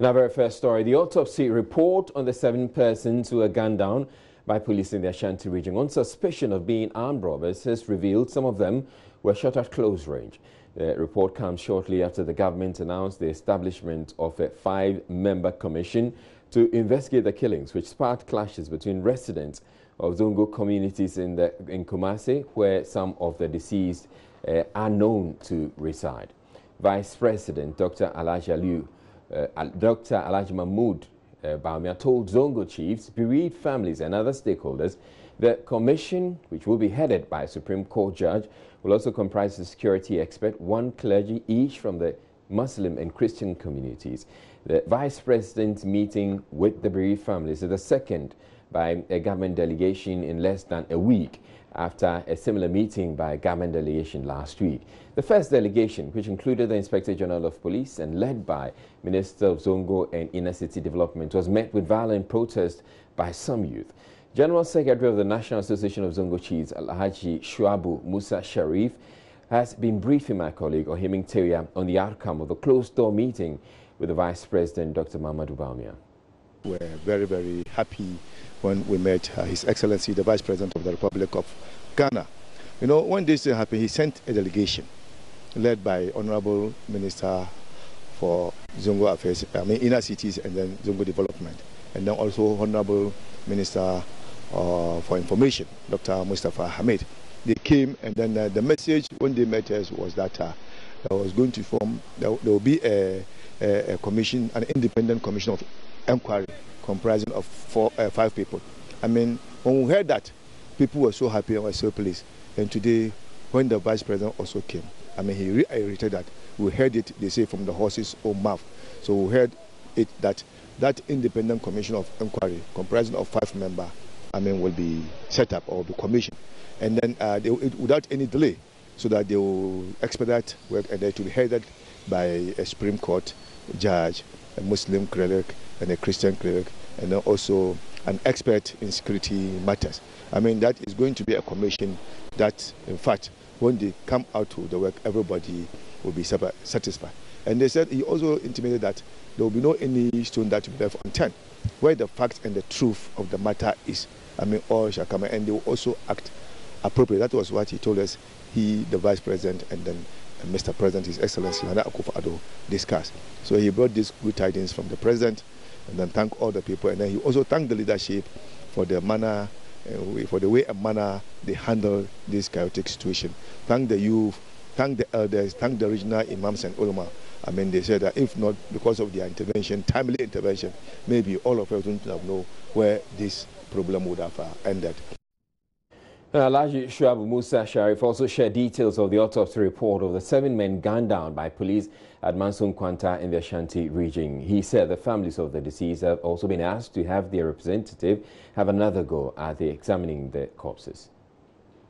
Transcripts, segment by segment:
In our very first story, the autopsy report on the 7 persons who were gunned down by police in the Ashanti region on suspicion of being armed robbers has revealed some of them were shot at close range. The report comes shortly after the government announced the establishment of a 5-member commission to investigate the killings, which sparked clashes between residents of Zongo communities in Kumasi, where some of the deceased are known to reside. Vice President Dr. Alhaji Mahmoud Bawumia told Zongo chiefs, bereaved families and other stakeholders the commission, which will be headed by a Supreme Court judge, will also comprise a security expert, 1 clergy each from the Muslim and Christian communities. The Vice President's meeting with the bereaved families is the second by a government delegation in less than a week after a similar meeting by a government delegation last week. The first delegation, which included the Inspector General of Police and led by Minister of Zongo and Inner City Development, was met with violent protest by some youth. General Secretary of the National Association of Zongo Chiefs, Alhaji Shuabu Musa Sharif, has been briefing my colleague Ohiming Teria on the outcome of the closed-door meeting with the Vice President, Dr. Mahmoud Bawumia. We're very, very happy when we met His Excellency, the Vice President of the Republic of Ghana. You know, when this happened, he sent a delegation led by Honorable Minister for Zongo Affairs, Inner Cities and then Zongo Development, and then also Honorable Minister for Information, Dr. Mustafa Hamid. They came, and then the message when they met us was that there was going to form, there will be a commission, an independent commission of inquiry comprising of 5 people. I mean, when we heard that, people were so happy and were so pleased. And today, when the Vice President also came, I mean, he reiterated that. We heard it, they say, from the horse's own mouth. So we heard it that independent commission of inquiry comprising of 5 members, I mean, will be set up or be commissioned. And then without any delay, so that they will expedite work, and they to be headed by a Supreme Court judge, a Muslim cleric and a Christian cleric, and then also an expert in security matters. I mean, that is going to be a commission that, in fact, when they come out to the work, everybody will be satisfied. And they said, he also intimated that there will be no any stone that will be left unturned. Where the facts and the truth of the matter is, I mean, all shall come, and they will also act appropriate. That was what he told us, he, the Vice President, and then Mr. President, His Excellency Nana Akufo-Addo, discussed. So he brought these good tidings from the President, and then thanked all the people, and then he also thanked the leadership for the manner, for the way and manner they handle this chaotic situation. Thank the youth, thank the elders, thank the regional imams and ulama. I mean, they said that if not because of their intervention, timely intervention, maybe all of us wouldn't have known where this problem would have ended. Alhaji Shuabu Musa Sharif also shared details of the autopsy report of the 7 men gunned down by police at Manson Kwanta in the Ashanti region. He said the families of the deceased have also been asked to have their representative have another go at examining the corpses.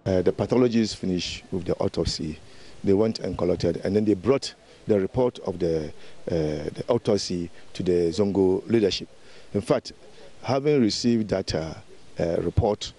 The pathologists finished with the autopsy. They went and collected, and then they brought the report of the autopsy to the Zongo leadership. In fact, having received that report,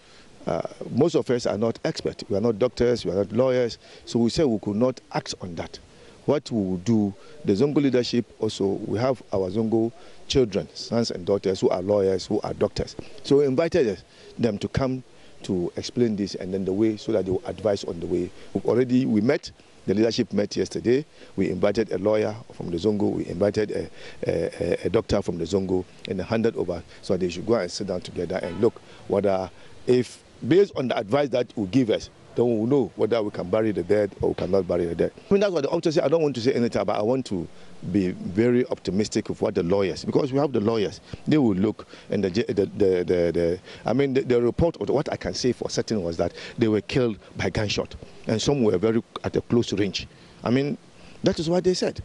most of us are not experts. We are not doctors, we are not lawyers, so we said we could not act on that. What we will do, the Zongo leadership also, we have our Zongo children, sons and daughters who are lawyers, who are doctors. So we invited them to come to explain this and then the way, so that they will advise on the way. We met, the leadership met yesterday. We invited a lawyer from the Zongo, we invited a doctor from the Zongo, and handed over so they should go and sit down together and look whether, if based on the advice that will give us, then we will know whether we can bury the dead or we cannot bury the dead. I mean, that's what the autopsy, I don't want to say anything, but I want to be very optimistic of what the lawyers, because we have the lawyers, they will look, and the report, or what I can say for certain was that they were killed by gunshot, and some were very at a close range. I mean, that is what they said.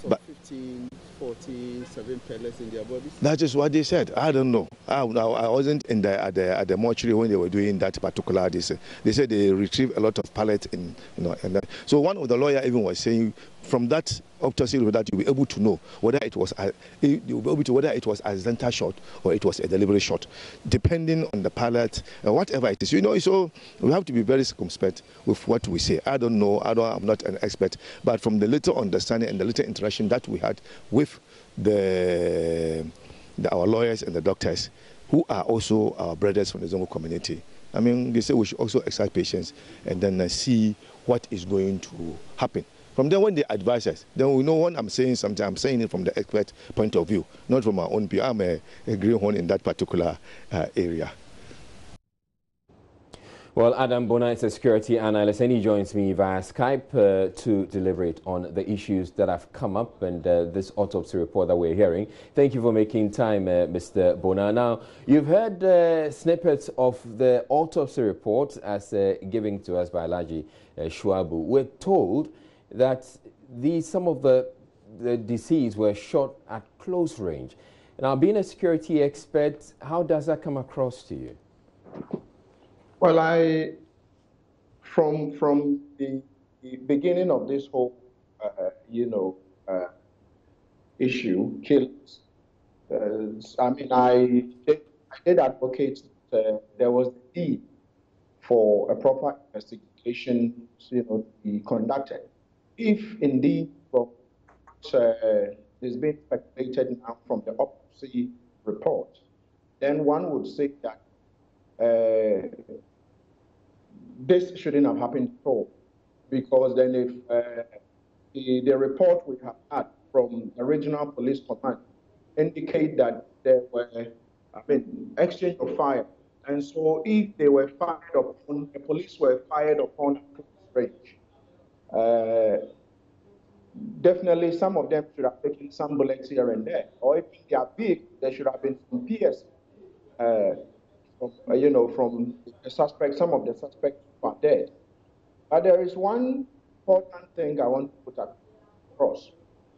So but 15, 47 pellets in their bodies? That is what they said. I don't know. I wasn't in at the mortuary when they were doing that particular. They said they retrieved a lot of pellets in, and that. So one of the lawyers even was saying, from that autopsy report, you'll be able to know whether it was whether it was accidental shot or it was a deliberate shot, depending on the palate, whatever it is. So we have to be very circumspect with what we say. I don't know. I'm not an expert, but from the little understanding and the little interaction that we had with our lawyers and the doctors, who are also our brothers from the Zongo community. I mean, they say we should also exercise patience and then see what is going to happen. From then, when they advise us, then we know when I'm saying something, I'm saying it from the expert point of view, not from my own view. I'm a greenhorn in that particular area. Well, Adam Bona is a security analyst, and he joins me via Skype to deliberate on the issues that have come up and this autopsy report that we're hearing. Thank you for making time, Mr. Bona. Now, you've heard snippets of the autopsy report as given to us by Alhaji Shuabu. We're told that some of the deceased were shot at close range. Now, being a security expert, how does that come across to you? Well, from the beginning of this whole, issue, killings, I did advocate that there was the need for a proper investigation, to be conducted. If indeed, from what is being speculated now from the autopsy report, then one would say that this shouldn't have happened at all, because then if the report we have had from the regional police command indicate that there were, exchange of fire, and so if they were fired upon, the police were fired upon at close range, definitely some of them should have taken some bullets here and there, or if they are big, there should have been some PS. From the suspect, some of the suspects are dead. But there is one important thing I want to put across,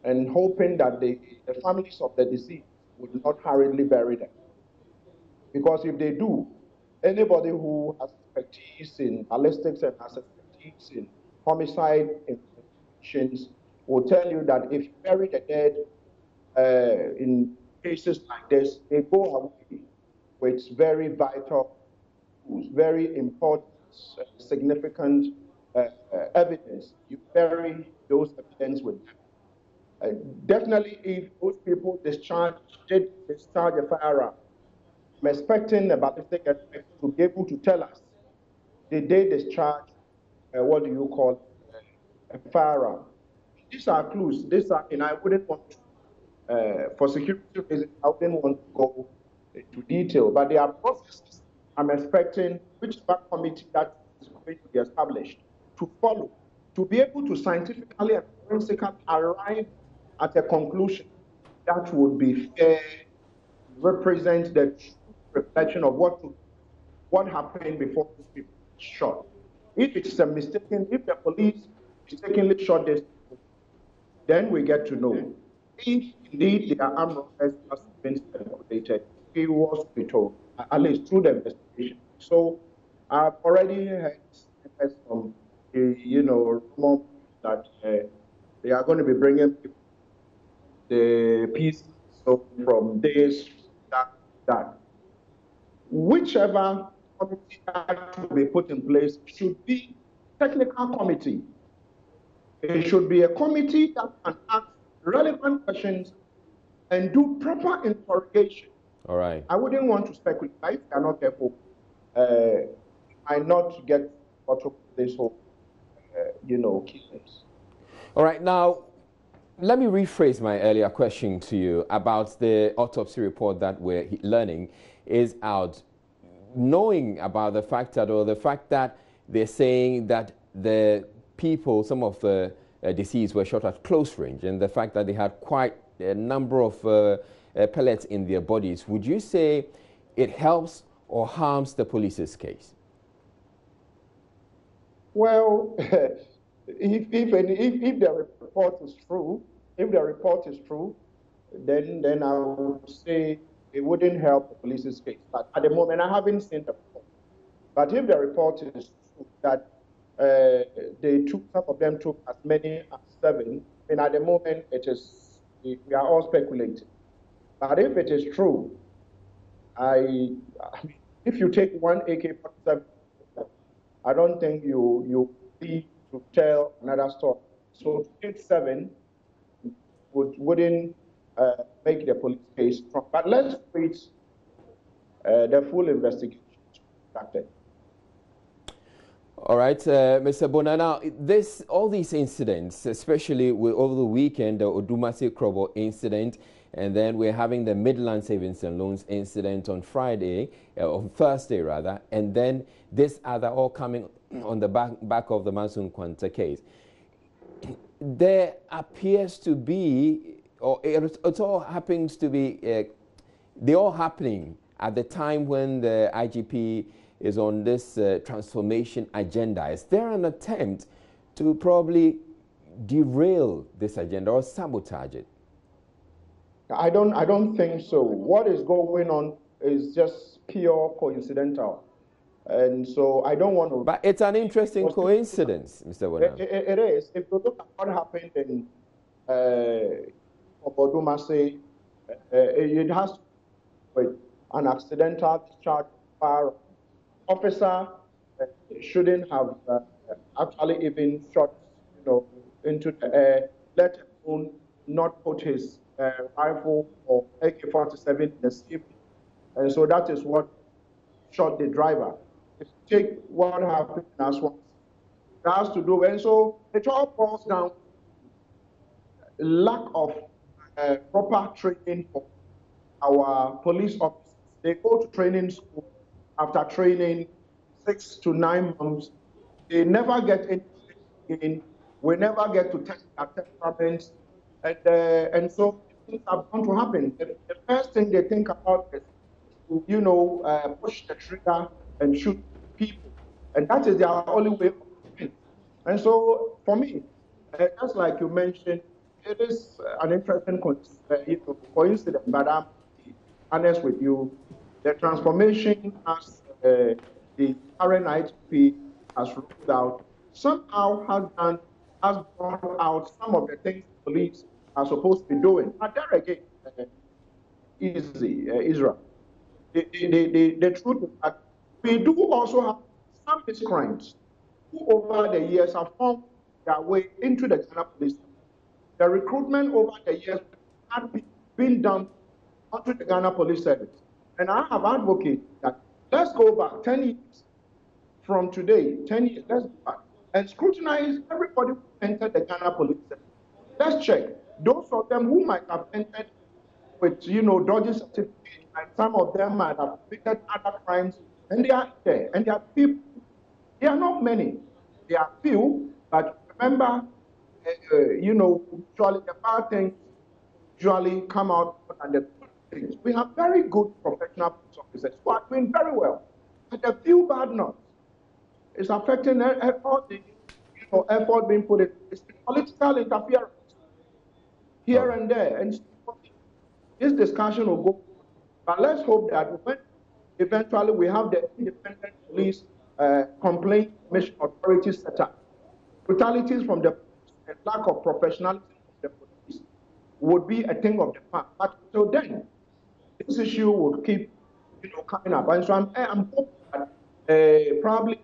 and hoping that the families of the deceased would not hurriedly bury them. Because if they do, anybody who has expertise in ballistics and has expertise in homicide investigations will tell you that if you bury the dead in cases like this, they go away with very vital, very important, significant evidence. You bury those evidence with them. Definitely, if those people did discharge a firearm, I'm expecting the ballistic expert to be able to tell us, did they discharge what do you call a firearm? These are clues. And I wouldn't want to, for security reasons, I wouldn't want to go into detail, but there are processes I'm expecting whichever committee that is going to be established to follow, to be able to scientifically and forensically arrive at a conclusion that would be fair, represent the true reflection of what happened before these people were shot. If it's a mistaken, if the police mistakenly shot this, then we get to know. If indeed they are armed robbers as been speculated, he was to be told, at least through the investigation. So I've already heard from rumor that they are going to be bringing the pieces from this, that. Whichever committee that will be put in place should be technical committee. It should be a committee that can ask relevant questions and do proper interrogation. All right. I wouldn't want to speculate. If they are not careful, I not get out of this whole, killings. All right. Now, let me rephrase my earlier question to you about the autopsy report that we're learning is out. Knowing about the fact that they're saying that the people, some of the deceased were shot at close range, and the fact that they had quite a number of pellets in their bodies, would you say it helps or harms the police's case? Well, if the report is true, then I would say it wouldn't help the police's case. But at the moment, I haven't seen the report. But if the report is true that some of them took as many as 7, mean, at the moment, we are all speculating. But if it is true, I mean, if you take one AK-47, I don't think you need to tell another story. So 87 wouldn't make the police case strong. But let's wait the full investigation to be conducted. All right, Mr. Bonah, now all these incidents, especially over the weekend, the Odumase Krobo incident, and then we're having the Midland Savings and Loans incident on Thursday rather, and then this other all coming on the back of the Manso Nkwanta case. There appears to be, or it all happens to be, they're all happening at the time when the IGP is on this transformation agenda. Is there an attempt to probably derail this agenda or sabotage it? I don't think so. What is going on is just pure coincidental. And so I don't want to... But it's an interesting coincidence, Mr. Bonah. It is. If you look at what happened in Odumase, it has to be with an accidental discharge fire. Officer shouldn't have actually even shot, into the air, let alone not put his rifle or AK-47 in the safety. And so that is what shot the driver. If you take what happened as one, it has to do, and so it all boils down to lack of proper training for our police officers. They go to training school. After training 6 to 9 months, they never get in. We never get to test their temperaments, and so things are bound to happen. The first thing they think about is, push the trigger and shoot people, and that is their only way of living. And so, for me, just like you mentioned, it is an interesting coincidence. But I'm honest with you. The transformation as the current IGP has rolled out somehow has brought out some of the things the police are supposed to be doing. But there again, Israel. The truth is that we do also have some of these crimes who over the years have found their way into the Ghana police. The recruitment over the years had been done onto the Ghana Police Service. And I have advocated that let's go back 10 years from today, 10 years, let's go back and scrutinize everybody who entered the Ghana Police Service. Let's check. Those of them who might have entered with, dodgy certificates, and some of them might have committed other crimes, and they are there. And they are people. They are not many. They are few, but remember, usually the bad things usually come out and the things. We have very good professional police officers who are doing very well. But a few bad notes is affecting all the effort being put in. It's political interference here and there. And this discussion will go. But let's hope that when eventually we have the independent police complaint commission authority set up, brutalities from the and lack of professionalism of the police would be a thing of the past. But until then, this issue would keep, coming up. And so I'm hoping that probably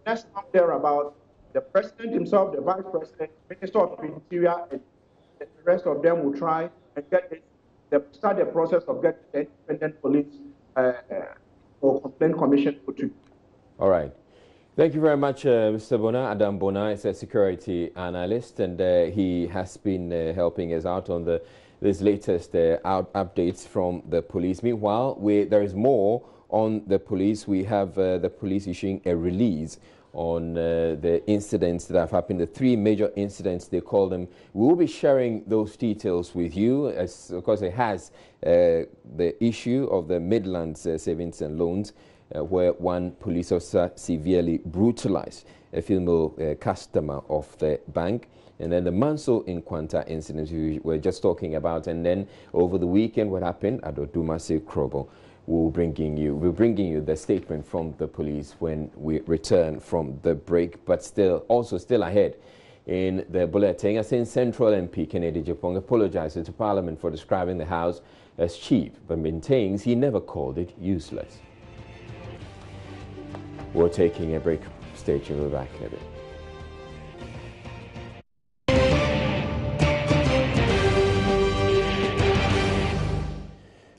next month thereabout, the president himself, the vice president, minister of interior, and the rest of them will try and start the process of getting the independent police or complaint commission put to. All right. Thank you very much, Mr. Bonah. Adam Bonah is a security analyst, and he has been helping us out on this latest updates from the police. Meanwhile, there is more on the police. We have the police issuing a release on the incidents that have happened, the 3 major incidents, they call them. We will be sharing those details with you, as of course it has the issue of the Midlands Savings and Loans, where one police officer severely brutalized a female customer of the bank. And then the Manso Nkwanta incident we were just talking about. And then over the weekend, what happened at Odumase Krobo. We're bringing you the statement from the police when we return from the break. But still ahead, In the bulletin, as in Central MP Kennedy Japong apologizes to Parliament for describing the House as cheap, but maintains he never called it useless. We're taking a break. Stay tuned, we're back in a bit.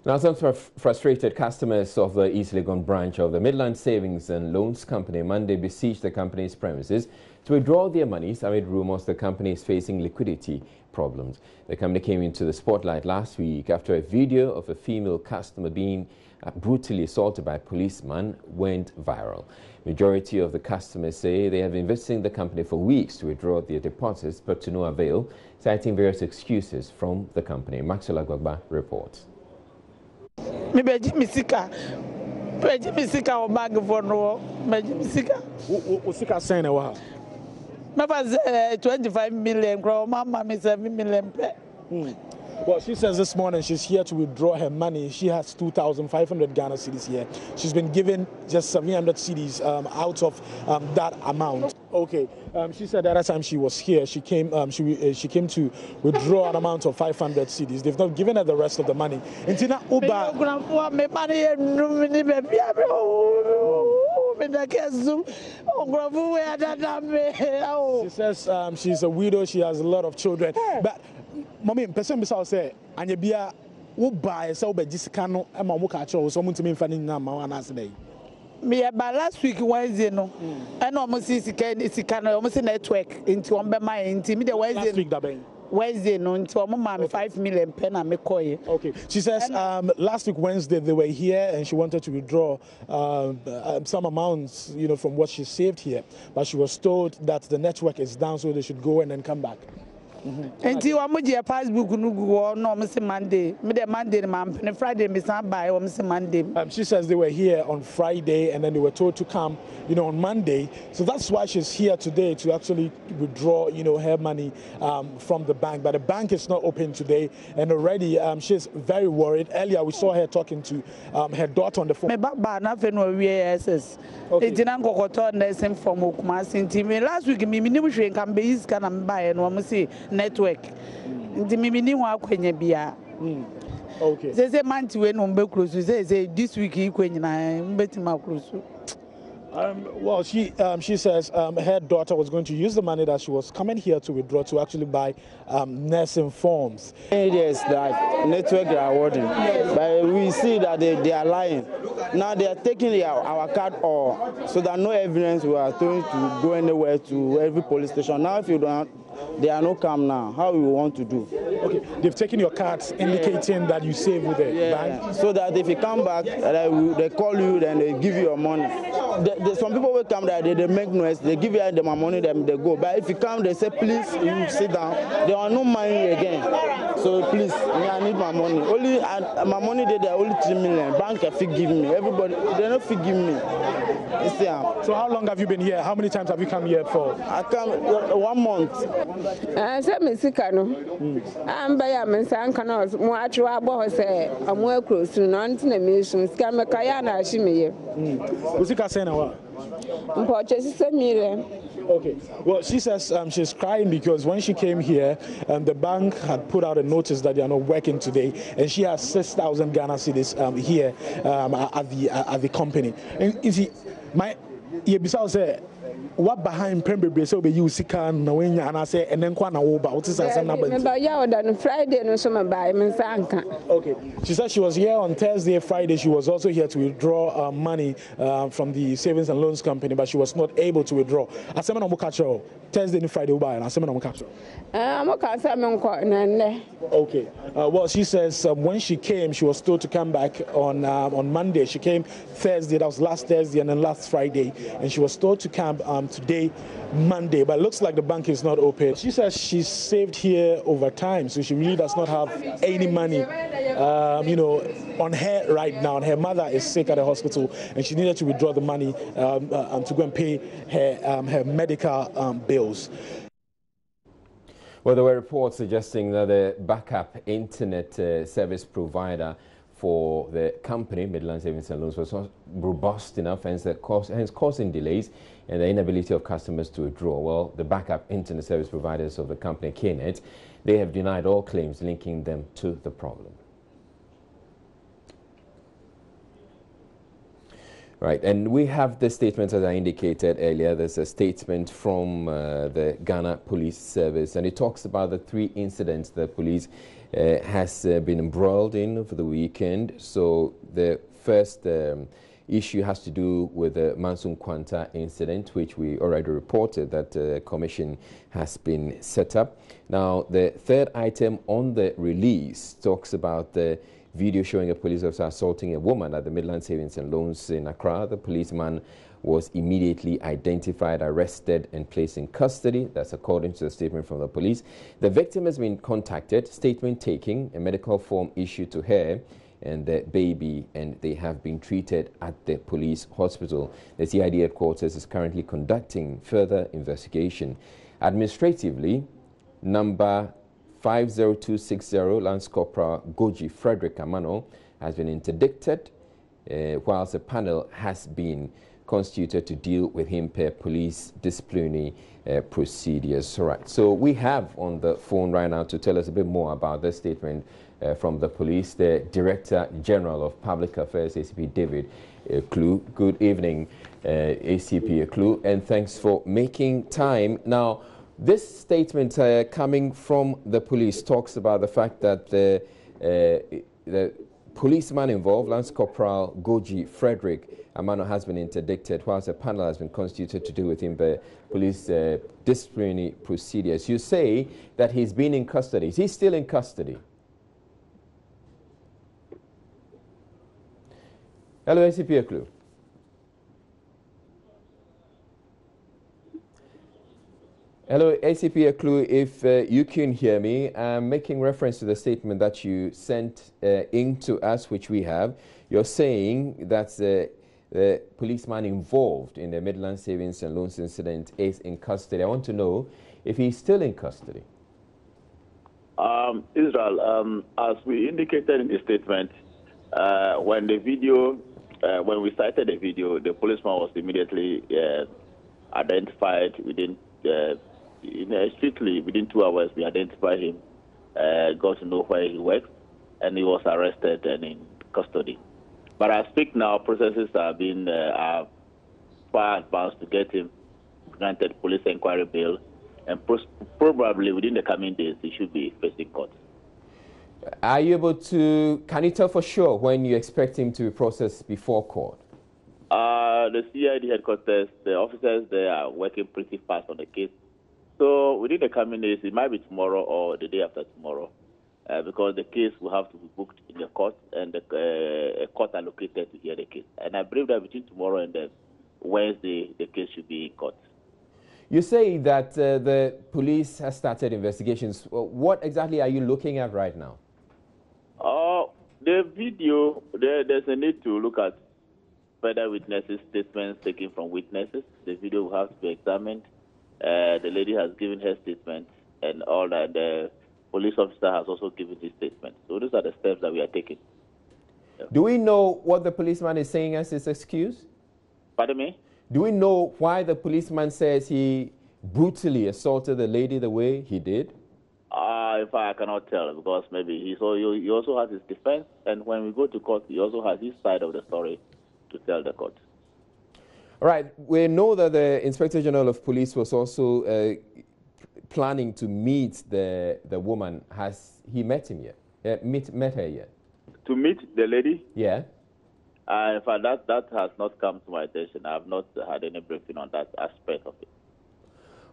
Now, some frustrated customers of the East Legon branch of the Midland Savings and Loans Company Monday besieged the company's premises to withdraw their monies amid rumors the company is facing liquidity problems. The company came into the spotlight last week after a video of a female customer being brutally assaulted by a policeman went viral. Majority of the customers say they have been visiting the company for weeks to withdraw their deposits, but to no avail, citing various excuses from the company. Maxwell Agbagba reports. Me beji misika o bag for no beji misika. Usika saying wa. Me was 25 million, grow mama me 7 million. Well, she says this morning she's here to withdraw her money. She has 2,500 Ghana cedis here. She's been given just 700 cedis out of that amount. Okay. She said the other time she was here, she came to withdraw an amount of 500 cedis. They've not given her the rest of the money. Intina Uba. She says she's a widow. She has a lot of children. But mommy, person beside say, and you be a buy so be discano and my work at all. Someone to me fanning now, my one as day. Me about last week Wednesday no, and almost see almost network into one by my intimate Wednesday. Last week that Wednesday no into mama 5 million pen and me coy. Okay. She says last week Wednesday they were here and she wanted to withdraw some amounts, you know, from what she saved here, but she was told that the network is down, so they should go and then come back. Until I'm with your passbook, no, Mr. Monday, Monday, ma'am, Friday, Miss by or Mr. Monday. She says they were here on Friday and then they were told to come, you know, on Monday. So that's why she's here today to actually withdraw, you know, her money from the bank. But the bank is not open today, and already she's very worried. Earlier we saw her talking to her daughter on the phone. Okay. Last week, me can be easy can buy and say network. Okay. They say man to when close. Say this week you close. Well, she says her daughter was going to use the money that she was coming here to withdraw to actually buy nursing forms. Yes, that network are awarding, but we see that they are lying. Now they are taking our card off, so that no evidence we are going to go anywhere to every police station. Now if you don't, they are not come now. How we want to do? Okay, they've taken your cards indicating that you save with the bank. So that if you come back, they call you, then they give you your money. Some people will come there, they make noise, they give you them money, then they go. But if you come, they say, please, you sit down. There are no money again. So please, I need my money. Only my money there only 3 million. Bank can give me. Everybody, they don't give me. So how long have you been here? How many times have you come here for? I come 1 month. I said, Miss Cano, I'm by a Messan Canos, more actual say, I'm well close to none to the mission, Scammer Kayana, she may. Usika saying what? Okay. Well, she says she's crying because when she came here, the bank had put out a notice that they are not working today, and she has 6,000 Ghana cedis here at the company. And you see, my besides say what behind Pembrey so be you can no when and I say and then kwa na wo ba what is that number? Friday no so buy Mensanka. Okay. She said she was here on Thursday, Friday. She was also here to withdraw money from the Savings and Loans Company, but she was not able to withdraw. I said, "I'm catch her Thursday and Friday buy." And I said, "I'm catch her." Okay. Well, she says when she came, she was told to come back on Monday. She came Thursday. That was last Thursday and then last Friday, and she was told to come today, Monday. But it looks like the bank is not open. She says she's saved here over time, so she really does not have any money, you know, on her right now. And her mother is sick at the hospital, and she needed to withdraw the money to go and pay her medical bills. Well, there were reports suggesting that the backup internet service provider for the company, Midland Savings and Loans, was not robust enough, hence causing delays and the inability of customers to withdraw. Well, the backup internet service providers of the company, KNet, they have denied all claims linking them to the problem. Right, and we have the statement, as I indicated earlier. There's a statement from the Ghana Police Service, and it talks about the 3 incidents the police has been embroiled in over the weekend. So the first issue has to do with the Manson Quanta incident, which we already reported that the commission has been set up. Now, the third item on the release talks about the video showing a police officer assaulting a woman at the Midland Savings and Loans in Accra. The policeman was immediately identified, arrested, and placed in custody. That's according to the statement from the police. The victim has been contacted, statement taking, a medical form issued to her and the baby, and they have been treated at the police hospital. The CID headquarters is currently conducting further investigation. Administratively, number 50260 Lance Corporal Goji Frederick Amano has been interdicted, whilst a panel has been constituted to deal with him per police disciplinary procedures. All right. So we have on the phone right now to tell us a bit more about this statement from the police, the Director General of Public Affairs, ACP David Eklu. Good evening, ACP Eklu, and thanks for making time. Now, this statement coming from the police talks about the fact that the policeman involved, Lance Corporal Goji Frederick Amano, has been interdicted, whilst a panel has been constituted to deal with him the police disciplinary procedures. You say that he's been in custody. Is he still in custody? Hello, ACP Eklu. Hello, ACP Eklu, if you can hear me, I'm making reference to the statement that you sent in to us, which we have. You're saying that the policeman involved in the Midland Savings and Loans incident is in custody. I want to know if he's still in custody. Israel, as we indicated in the statement, when we cited the video, the policeman was immediately identified strictly within 2 hours. We identified him, got to know where he works, and he was arrested and in custody. But I speak now, processes have been far advanced to get him granted police inquiry bail, and probably within the coming days he should be facing court. Are you able to, can you tell for sure when you expect him to be processed before court? The CID headquarters, the officers there are working pretty fast on the case. So within the coming days, it might be tomorrow or the day after tomorrow, because the case will have to be booked in the court, and a court allocated to hear the case. And I believe that between tomorrow and then Wednesday, the case should be in court. You say that the police has started investigations. What exactly are you looking at right now? The video, there's a need to look at further witnesses, statements taken from witnesses. The video will have to be examined. The lady has given her statement, and all that. The police officer has also given his statement. So those are the steps that we are taking. Yeah. Do we know what the policeman is saying as his excuse? Pardon me? Do we know why the policeman says he brutally assaulted the lady the way he did? In fact, I cannot tell, because maybe he also has his defense, and when we go to court, he also has his side of the story to tell the court. All right. We know that the Inspector General of Police was also planning to meet the woman. Has he met him yet? Met her yet? To meet the lady? Yeah. In fact, that has not come to my attention. I have not had any briefing on that aspect of it.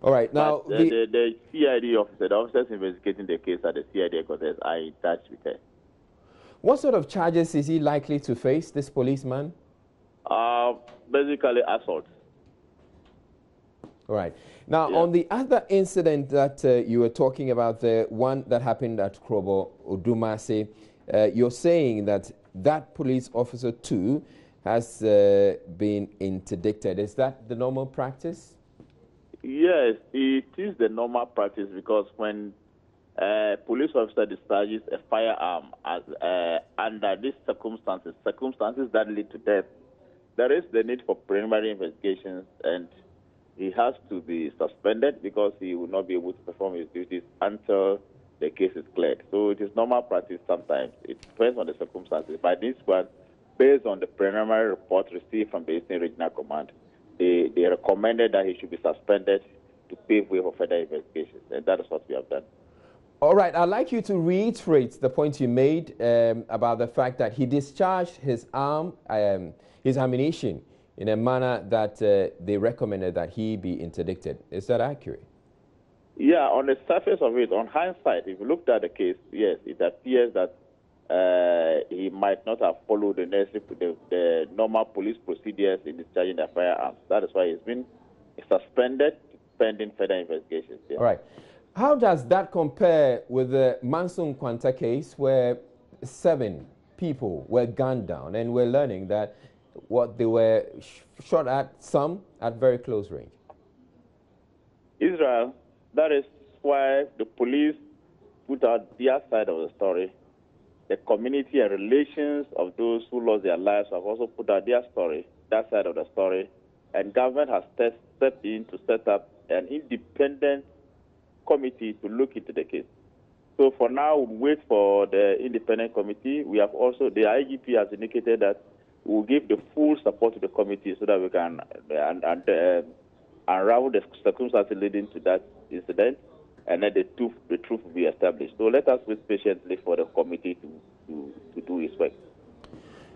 All right. Now, the CID officer, the officers investigating the case at the CID headquarters are in touch with her. What sort of charges is he likely to face, this policeman? Basically assault. All right. Now, on the other incident that you were talking about, the one that happened at Krobo Odumase, you're saying that that police officer too has been interdicted. Is that the normal practice? Yes, it is the normal practice, because when police officer discharges a firearm as, under these circumstances that lead to death, there is the need for preliminary investigations, and he has to be suspended because he will not be able to perform his duties until the case is cleared. So it is normal practice sometimes. It depends on the circumstances. But this one, based on the preliminary report received from the Eastern Regional Command, they recommended that he should be suspended to pave way for further investigations, and that is what we have done. All right, I'd like you to reiterate the point you made about the fact that he discharged his ammunition in a manner that they recommended that he be interdicted. Is that accurate? Yeah, on the surface of it, on hindsight, if you looked at the case, yes, it appears that he might not have followed the normal police procedures in discharging the firearms. That is why he's been suspended pending further investigations. Yeah. All right. How does that compare with the Manson Quanta case where 7 people were gunned down, and we're learning that what they were shot at, some at very close range? Israel, that is why the police put out their side of the story. The community and relations of those who lost their lives have also put out their story, that side of the story, and government has stepped in to set up an independent committee to look into the case. So for now, we'll wait for the independent committee. We have also, the IGP has indicated that we'll give the full support to the committee so that we can unravel the circumstances leading to that incident, and then the truth will be established. So let us wait patiently for the committee to do its work.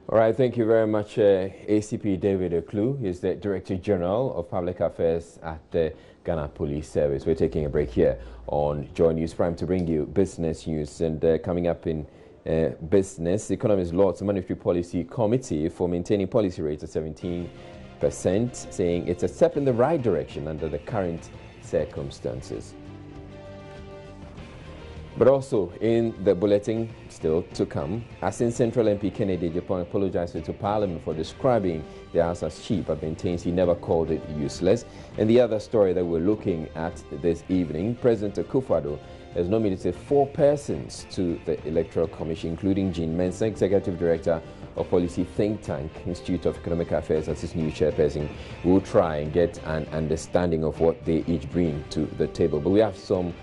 All right, thank you very much, ACP David Oklu. He's the Director General of Public Affairs at the Ghana Police Service. We're taking a break here on Joy News Prime to bring you business news. And coming up in business, Economist Lord's Monetary Policy Committee for maintaining policy rates at 17%, saying it's a step in the right direction under the current circumstances. But also in the bulletin still to come, as in Central MP Kennedy Japan apologized to Parliament for describing the House as cheap, but maintains he never called it useless. And the other story that we're looking at this evening, President Akufo-Addo has nominated 4 persons to the Electoral Commission, including Jean Mensah, Executive Director of Policy Think Tank, Institute of Economic Affairs, as his new chairperson. We'll try and get an understanding of what they each bring to the table. But we've had some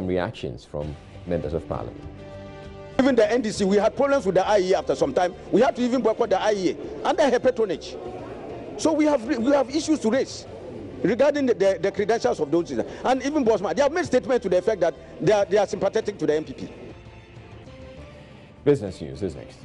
reactions from members of Parliament. Even the NDC, we had problems with the IEA after some time. We had to even boycott the IEA under her patronage. So we have issues to raise regarding the credentials of those. And even Bosman, they have made statements to the effect that they are sympathetic to the MPP. Business news is next.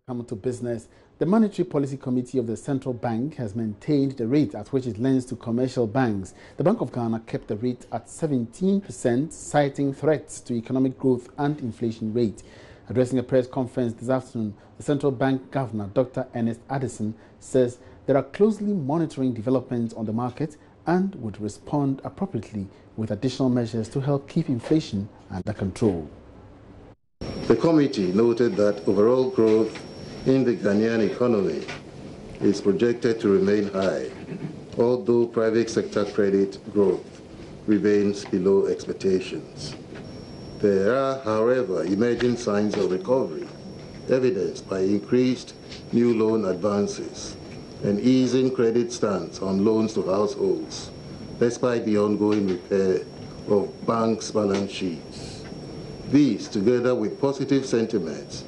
Come to business. The Monetary Policy Committee of the Central Bank has maintained the rate at which it lends to commercial banks. The Bank of Ghana kept the rate at 17%, citing threats to economic growth and inflation rate. Addressing a press conference this afternoon, the Central Bank Governor, Dr. Ernest Addison, says they are closely monitoring developments on the market and would respond appropriately with additional measures to help keep inflation under control. The committee noted that overall growth in the Ghanaian economy is projected to remain high, although private sector credit growth remains below expectations. There are, however, emerging signs of recovery, evidenced by increased new loan advances and easing credit stance on loans to households, despite the ongoing repair of banks' balance sheets. These, together with positive sentiments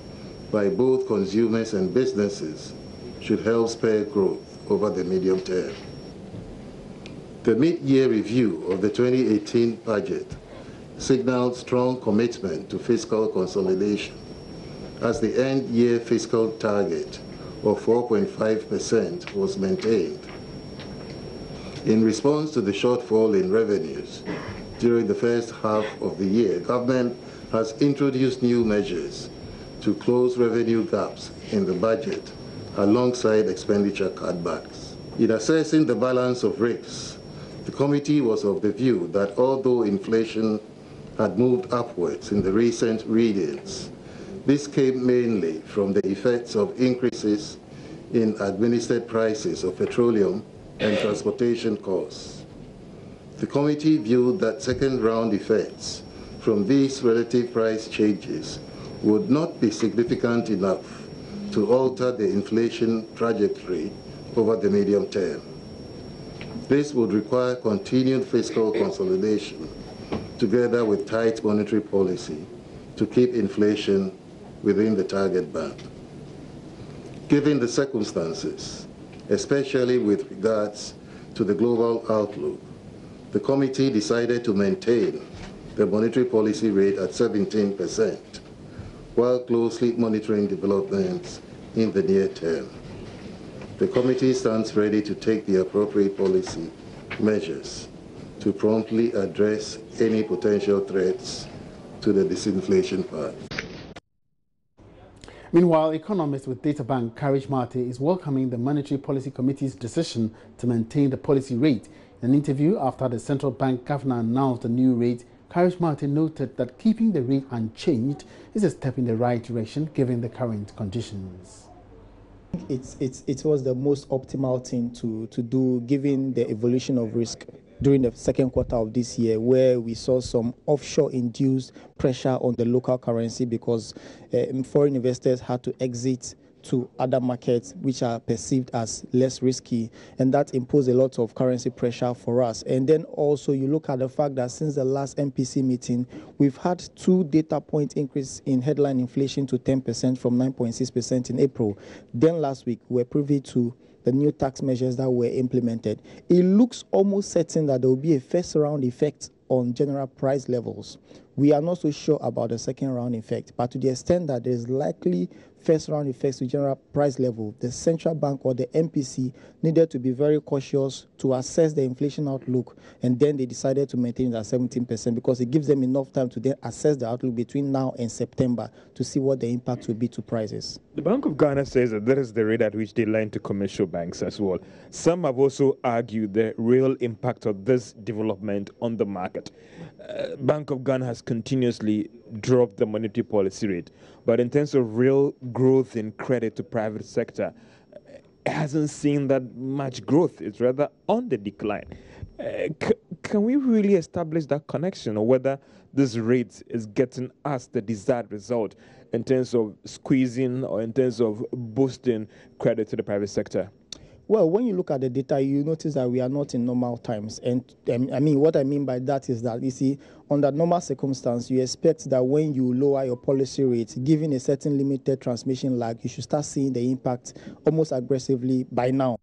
by both consumers and businesses, should help spur growth over the medium term. The mid-year review of the 2018 budget signaled strong commitment to fiscal consolidation, as the end-year fiscal target of 4.5% was maintained. In response to the shortfall in revenues during the first half of the year, government has introduced new measures to close revenue gaps in the budget alongside expenditure cutbacks. In assessing the balance of risks, the committee was of the view that although inflation had moved upwards in the recent readings. This came mainly from the effects of increases in administered prices of petroleum and transportation costs. The committee viewed that second-round effects from these relative price changes would not be significant enough to alter the inflation trajectory over the medium term. This would require continued fiscal consolidation together with tight monetary policy to keep inflation within the target band. Given the circumstances, especially with regards to the global outlook, the committee decided to maintain the monetary policy rate at 17%, while closely monitoring developments in the near term. The committee stands ready to take the appropriate policy measures to promptly address any potential threats to the disinflation path. Meanwhile, economist with Data Bank, Karish Mate, is welcoming the Monetary Policy Committee's decision to maintain the policy rate. In an interview after the central bank governor announced the new rate, Karish Mate noted that keeping the rate unchanged is a step in the right direction given the current conditions. It was the most optimal thing to do given the evolution of risk during the second quarter of this year, where we saw some offshore-induced pressure on the local currency because foreign investors had to exit to other markets which are perceived as less risky, and that imposed a lot of currency pressure for us. And then also you look at the fact that since the last MPC meeting, we've had 2 data point increase in headline inflation to 10% from 9.6% in April. Then last week, we're privy to the new tax measures that were implemented. It looks almost certain that there will be a first round effect on general price levels. We are not so sure about the second round effect, but to the extent that there is likely first round effects to general price level, the central bank or the MPC needed to be very cautious to assess the inflation outlook, and then they decided to maintain it at 17% because it gives them enough time to then assess the outlook between now and September to see what the impact will be to prices. The Bank of Ghana says that that is the rate at which they lend to commercial banks as well. Some have also argued the real impact of this development on the market. Bank of Ghana has continuously dropped the monetary policy rate, but in terms of real growth in credit to private sector, it hasn't seen that much growth. It's rather on the decline. Can we really establish that connection, or whether this rate is getting us the desired result in terms of squeezing or in terms of boosting credit to the private sector? Well, when you look at the data, you notice that we are not in normal times. And I mean, what I mean by that is that, you see, under normal circumstance, you expect that when you lower your policy rate, given a certain limited transmission lag, you should start seeing the impact almost aggressively by now.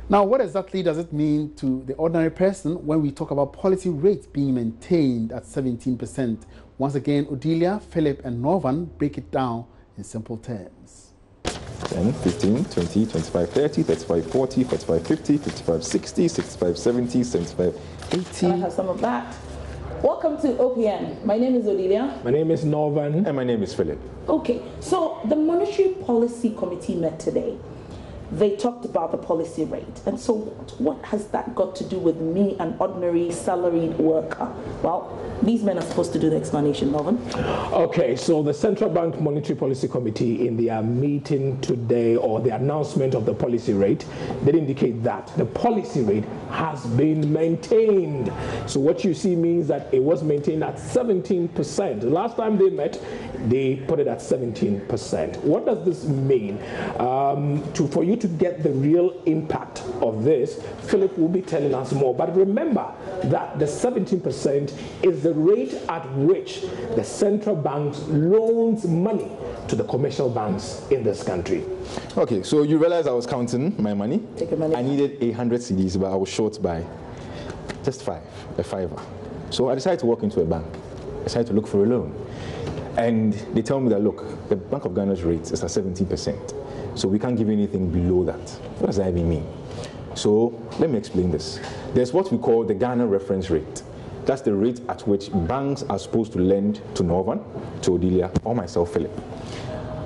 Now, what exactly does it mean to the ordinary person when we talk about policy rates being maintained at 17%? Once again, Odelia, Philip, and Norvan break it down in simple terms. 10, 15, 20, 25, 30, 35, 40, 45, 50, 55, 60, 65, 70, 75, 80. I have some of that. Welcome to OPN. My name is Odelia. My name is Norvan. And my name is Philip. Okay, so the Monetary Policy Committee met today. They talked about the policy rate. And so what has that got to do with me, an ordinary salaried worker? Well, these men are supposed to do the explanation, Norvan. Okay, so the Central Bank Monetary Policy Committee in their meeting today, or the announcement of the policy rate, did indicate that the policy rate has been maintained. So what you see means that it was maintained at 17%. The last time they met, they put it at 17%. What does this mean? For you to get the real impact of this, Philip will be telling us more. But remember that the 17% is the rate at which the central bank loans money to the commercial banks in this country. Okay, so you realize I was counting my money. Take your money. I needed 100 cedis, but I was short by just a fiver. So I decided to walk into a bank. I decided to look for a loan. And they tell me that, look, the Bank of Ghana's rate is at 17%. So we can't give you anything below that. What does that even mean? So let me explain this. There's what we call the Ghana reference rate. That's the rate at which banks are supposed to lend to Norvan, to Odelia, or myself, Philip.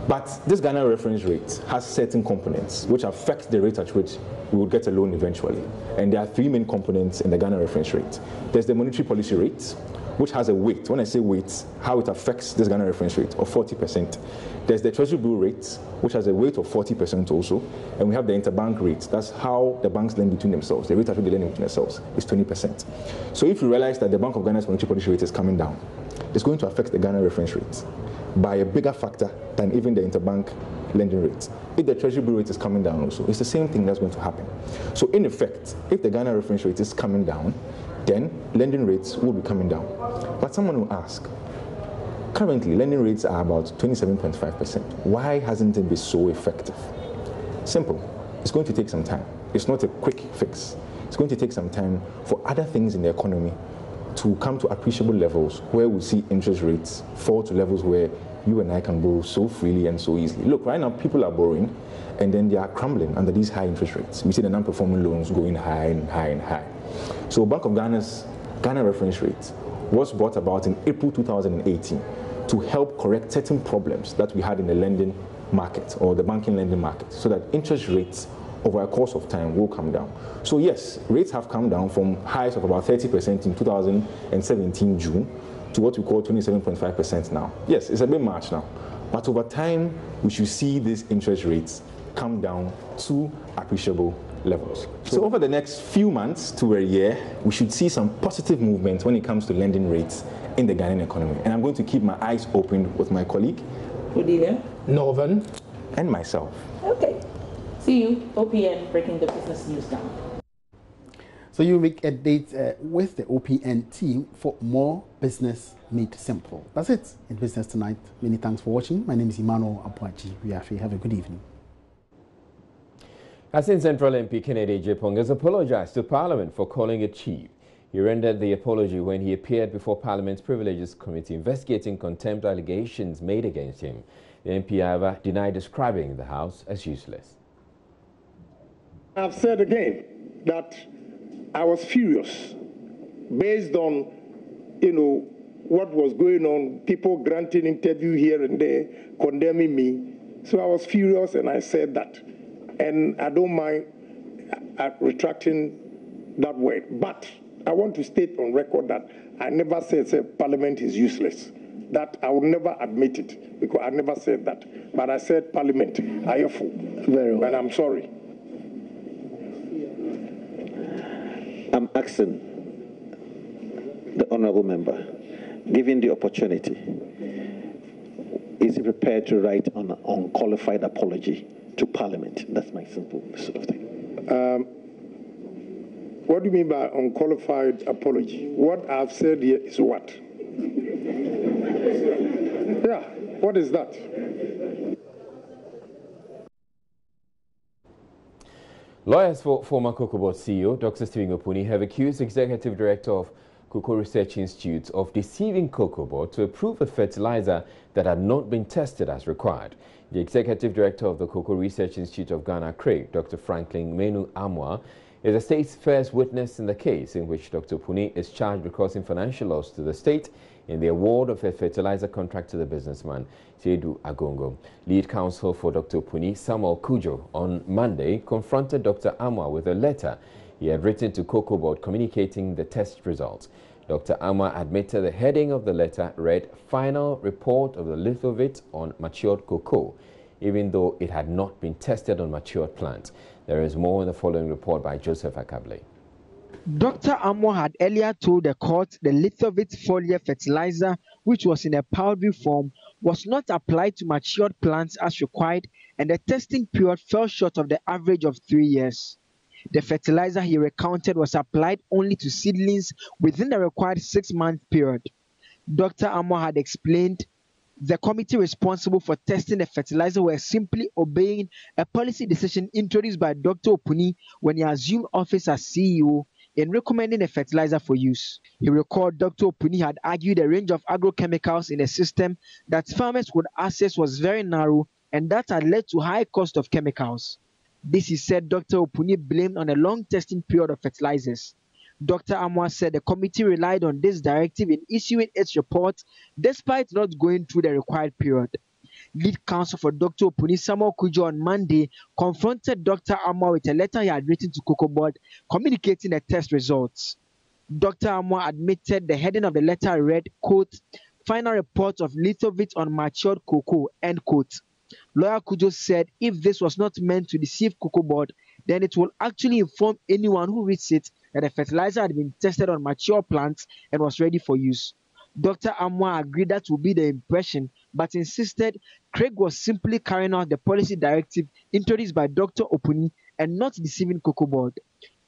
But this Ghana reference rate has certain components which affect the rate at which we would get a loan eventually. And there are three main components in the Ghana reference rate. There's the monetary policy rate, which has a weight. When I say weight, how it affects this Ghana reference rate of 40%. There's the Treasury bill rate, which has a weight of 40% also. And we have the interbank rate. That's how the banks lend between themselves. The rate at which they lend between themselves is 20%. So if you realize that the Bank of Ghana's monetary policy rate is coming down, it's going to affect the Ghana reference rate by a bigger factor than even the interbank lending rate. If the Treasury bill rate is coming down also, it's the same thing that's going to happen. So in effect, if the Ghana reference rate is coming down, then lending rates will be coming down. But someone will ask, currently lending rates are about 27.5%. Why hasn't it been so effective? Simple. It's going to take some time. It's not a quick fix. It's going to take some time for other things in the economy to come to appreciable levels where we see interest rates fall to levels where you and I can borrow so freely and so easily. Look, right now people are borrowing and then they are crumbling under these high interest rates. We see the non-performing loans going high and high and high. So Bank of Ghana's Ghana reference rate was brought about in April 2018 to help correct certain problems that we had in the lending market or the banking lending market so that interest rates over a course of time will come down. So yes, rates have come down from highs of about 30% in 2017 June to what we call 27.5% now. Yes, it's a bit much now, but over time we should see these interest rates come down to appreciable levels. So over the next few months to a year, we should see some positive movement when it comes to lending rates in the Ghanaian economy. And I'm going to keep my eyes open with my colleague, Cordelia, Northern, and myself. Okay. See you, OPN, breaking the business news down. So you make a date with the OPN team for more Business Made Simple. That's it in Business Tonight. Many thanks for watching. My name is Emmanuel Apuachi. Have a good evening. Hassan Central MP Kennedy Jepong has apologized to Parliament for calling it cheap. He rendered the apology when he appeared before Parliament's Privileges Committee investigating contempt allegations made against him. The MP, however, denied describing the House as useless. I've said again that I was furious based on, what was going on, people granting interview here and there, condemning me. So I was furious and I said that. And I don't mind retracting that word. But I want to state on record that I never said Parliament is useless. That I would never admit it because I never said that. But I said Parliament, ayeful. Very well. And I'm sorry. I'm asking the honourable member, given the opportunity, is he prepared to write an unqualified apology to Parliament? That's my simple sort of thing. What do you mean by unqualified apology? What I've said here is what? Yeah, what is that? Lawyers for former Cocoa Board CEO Dr. Stephen Opuni have accused Executive Director of Cocoa Research Institute of deceiving Cocoa Board to approve a fertilizer that had not been tested as required. The Executive Director of the Cocoa Research Institute of Ghana, CREG, Dr. Franklin Menu Amwa, is the state's first witness in the case in which Dr. Opuni is charged with causing financial loss to the state in the award of a fertilizer contract to the businessman, Sedu Agongo. Lead counsel for Dr. Opuni, Samuel Kujo, on Monday confronted Dr. Amwa with a letter he had written to Cocoa Board communicating the test results. Dr. Amwa admitted the heading of the letter read "Final Report of the Lithovit on Matured Cocoa," even though it had not been tested on matured plants. There is more in the following report by Joseph Akable. Dr. Amwa had earlier told the court the Lithovit foliar fertilizer, which was in a powdery form, was not applied to matured plants as required, and the testing period fell short of the average of 3 years. The fertilizer he recounted was applied only to seedlings within the required 6-month period. Dr. Amwa had explained the committee responsible for testing the fertilizer were simply obeying a policy decision introduced by Dr. Opuni when he assumed office as CEO in recommending a fertilizer for use. He recalled Dr. Opuni had argued a range of agrochemicals in a system that farmers could access was very narrow and that had led to high cost of chemicals. This he said Dr. Opuni blamed on a long testing period of fertilizers. Dr. Amwa said the committee relied on this directive in issuing its report despite not going through the required period. Lead counsel for Dr. Opuni, Samuel Kujo, on Monday confronted Dr. Amoah with a letter he had written to Cocoa Board communicating the test results. Dr. Amoah admitted the heading of the letter read, quote, "Final report of Lithowit on matured cocoa," end quote. Lawyer Kujo said if this was not meant to deceive Cocoa Board, then it will actually inform anyone who reads it that the fertilizer had been tested on mature plants and was ready for use. Dr. Amoah agreed that would be the impression, but insisted Craig was simply carrying out the policy directive introduced by Dr. Opuni and not deceiving Cocoa Board.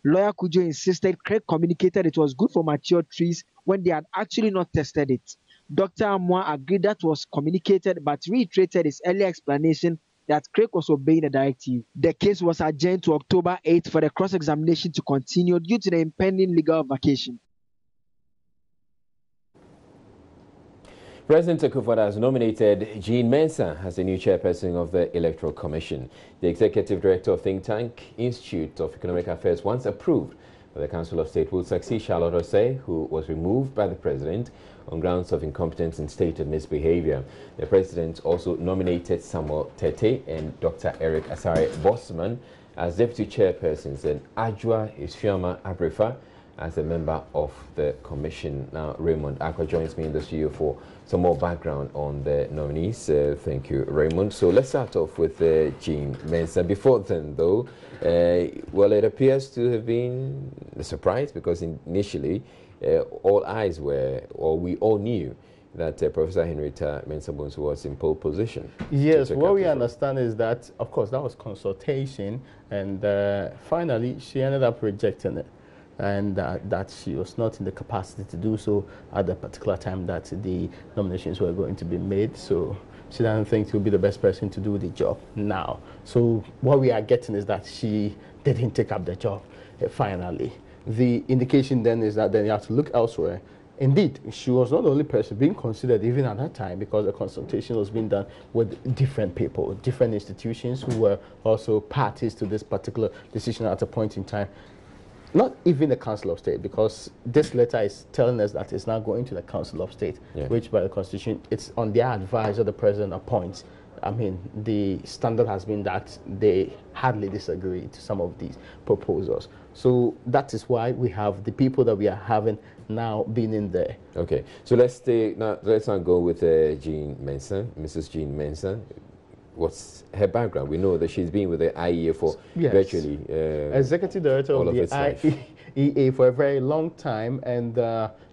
Lawyer Kujo insisted Craig communicated it was good for mature trees when they had actually not tested it. Dr. Amoah agreed that was communicated, but reiterated his earlier explanation that Craig was obeying the directive. The case was adjourned to October 8th for the cross-examination to continue due to the impending legal vacation. President Akufo-Addo has nominated Jean Mensah as the new chairperson of the Electoral Commission. The executive director of think tank Institute of Economic Affairs, once approved by the Council of State, will succeed Charlotte Osei, who was removed by the president on grounds of incompetence and stated misbehavior. The president also nominated Samuel Tete and Dr. Eric Asare Bosman as deputy chairpersons and Adjoa Isioma Abrefa as a member of the commission. Now, Raymond Aqua joins me in the studio for some more background on the nominees. Thank you, Raymond. So let's start off with Jean Mensah. Before then, though, well, it appears to have been a surprise because initially all eyes were, or we all knew, that Professor Henrietta Mensah-Bonsu was in pole position. Yes, what we understand is that, of course, that was consultation, and finally she ended up rejecting it, and that she was not in the capacity to do so at the particular time that the nominations were going to be made. So she doesn't think she will be the best person to do the job now. So what we are getting is that she didn't take up the job finally. The indication then is that then you have to look elsewhere. Indeed, she was not the only person being considered even at that time, because the consultation was being done with different people, different institutions who were also parties to this particular decision at a point in time. Not even the Council of State, because this letter is telling us that it's now going to the Council of State, which by the Constitution, it's on their advisor the President appoints. I mean, the standard has been that they hardly disagree to some of these proposals. So that is why we have the people that we are having now being in there. Okay, so let's now go with Jean Mensah, Mrs. Jean Mensah. What's her background? We know that she's been with the IEA for virtually executive director of the IEA for a very long time, and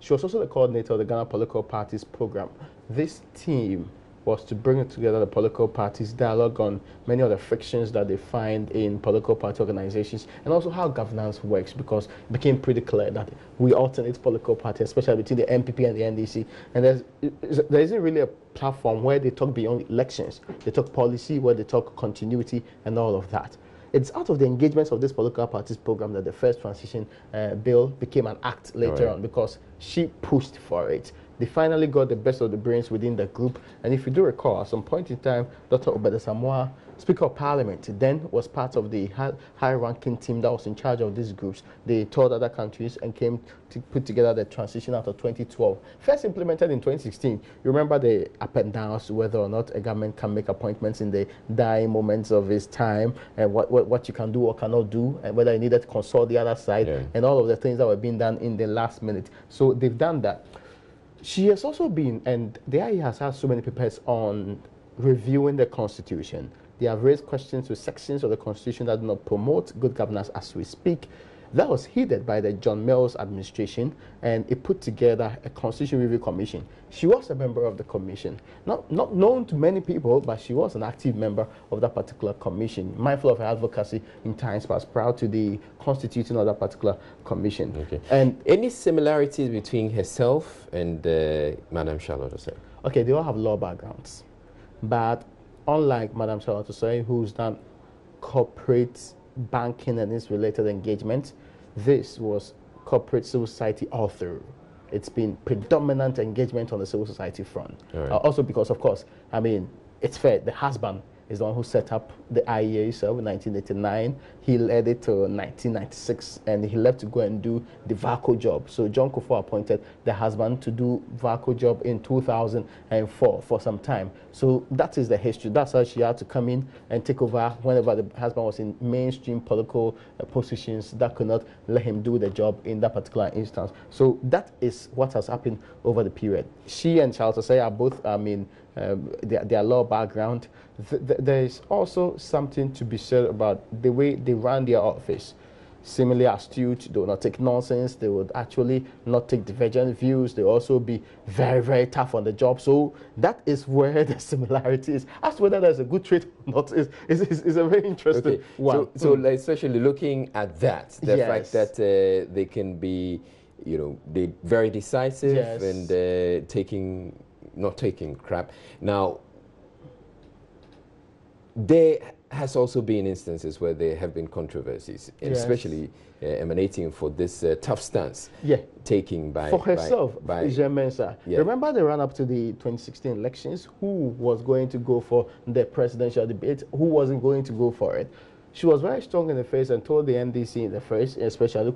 she was also the coordinator of the Ghana Political Parties program. This team was to bring together the political parties, dialogue on many of the frictions that they find in political party organizations, and also how governance works, because it became pretty clear that we alternate political parties, especially between the NPP and the NDC, and there isn't really a platform where they talk beyond elections. They talk policy, where they talk continuity and all of that. It's out of the engagements of this political parties program that the first transition bill became an act later on, because she pushed for it. They finally got the best of the brains within the group. And if you do recall, at some point in time, Dr. Obed Samoa, Speaker of Parliament, then was part of the high-ranking team that was in charge of these groups. They toured other countries and came to put together the transition out of 2012. First implemented in 2016. You remember the up and downs, whether or not a government can make appointments in the dying moments of its time, and what you can do or cannot do, and whether you needed to consult the other side, and all of the things that were being done in the last minute. So they've done that. She has also been, and the IE has had so many papers on reviewing the Constitution. They have raised questions with sections of the Constitution that do not promote good governance as we speak. That was heeded by the John Mills administration, and it put together a Constitution Review Commission. She was a member of the commission. Not known to many people, but she was an active member of that particular commission, mindful of her advocacy in times past, proud to the constituting of that particular commission. Okay. And any similarities between herself and Madam Charlotte Osei? Okay, they all have law backgrounds. But unlike Madam Charlotte Osei, who's done corporate banking and its related engagement, this was corporate civil society all through. It's been predominant engagement on the civil society front. Also because, of course, I mean, it's fair, the husband is the one who set up the IEA itself in 1989. He led it to 1996, and he left to go and do the VACO job. So John Kufuor appointed the husband to do VACO job in 2004 for some time. So that is the history. That's how she had to come in and take over whenever the husband was in mainstream political positions that could not let him do the job in that particular instance. So that is what has happened over the period. She and Charles Osei are both, their law background. There is also something to be said about the way they run their office. Similarly astute, they will not take nonsense, they would actually not take divergent views, they will also be very, very tough on the job. So that is where the similarity is. As to whether there's a good trait or not is a very interesting one. So especially looking at that, the fact that they can be, they're very decisive and not taking crap. Now, there has also been instances where there have been controversies, especially emanating for this tough stance taking by... For herself, Jean Mensa. Remember the run-up to the 2016 elections? Who was going to go for the presidential debate? Who wasn't going to go for it? She was very strong in the face and told the NDC in the face, especially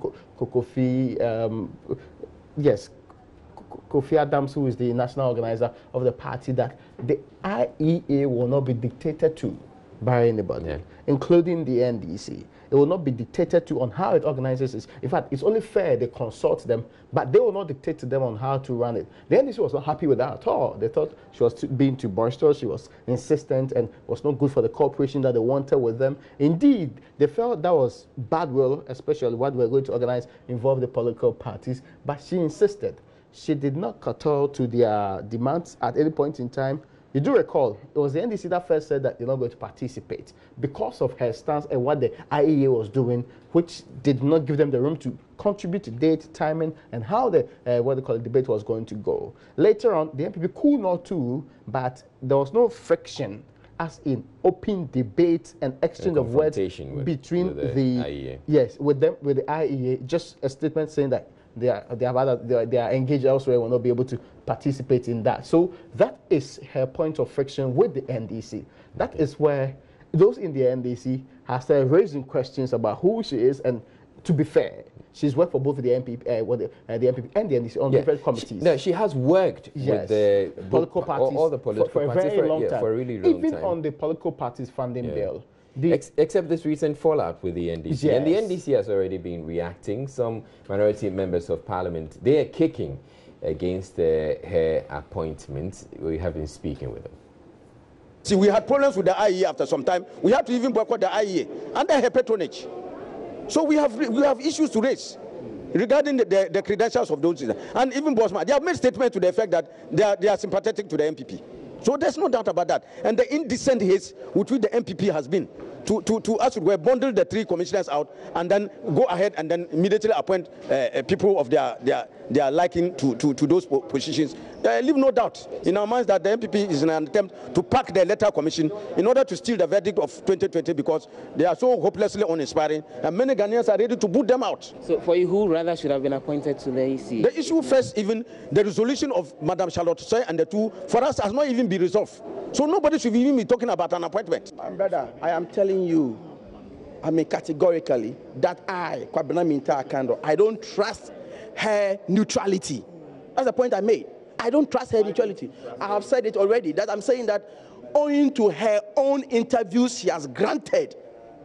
Kofi Adams, who is the national organizer of the party, that the IEA will not be dictated to by anybody, including the NDC. It will not be dictated to on how it organizes it. In fact, it's only fair they consult them, but they will not dictate to them on how to run it. The NDC was not happy with that at all. They thought she was being too boisterous, she was insistent, and was not good for the cooperation that they wanted with them. Indeed, they felt that was bad will, especially what we're going to organize, involve the political parties, but she insisted. She did not curtail to their demands at any point in time. You do recall, it was the NDC that first said that they're not going to participate because of her stance and what the IEA was doing, which did not give them the room to contribute to date, timing, and how the debate was going to go. Later on, the NPP could not too, but there was no friction as in open debate and exchange of words between the IEA. Yes, with the IEA, just a statement saying that they are engaged elsewhere, will not be able to participate in that. So that is her point of friction with the NDC. That is where those in the NDC have started raising questions about who she is, and to be fair, she's worked for both the NPP, the NPP and the NDC on different committees. She has worked with the political parties, all the political for a parties very long time. For a really long Even time. on the political parties funding bill. Except this recent fallout with the NDC. Yes. And the NDC has already been reacting. Some minority members of parliament, they are kicking against her appointment. We have been speaking with them. See, we had problems with the IEA after some time. We had to even boycott the IEA under her patronage. So we have issues to raise regarding the credentials of those. And even Bosman, they have made statements to the effect that they are sympathetic to the MPP. So there's no doubt about that. And the indecent haste with which the MPP has been to us, we bundle the three commissioners out and then go ahead and then immediately appoint people of their liking to those positions. I leave no doubt in our minds that the MPP is in an attempt to pack the electoral commission in order to steal the verdict of 2020 because they are so hopelessly uninspiring and many Ghanaians are ready to boot them out. So for you, who rather should have been appointed to the EC? The issue first, even the resolution of Madam Charlotte Osei and the two, for us, has not even been resolved. So nobody should even be talking about an appointment. My brother, I am telling you, categorically, that Kwabena Minta Akando, I don't trust her neutrality. That's the point I made. I don't trust her neutrality. I have said it already, that I'm saying that owing to her own interviews she has granted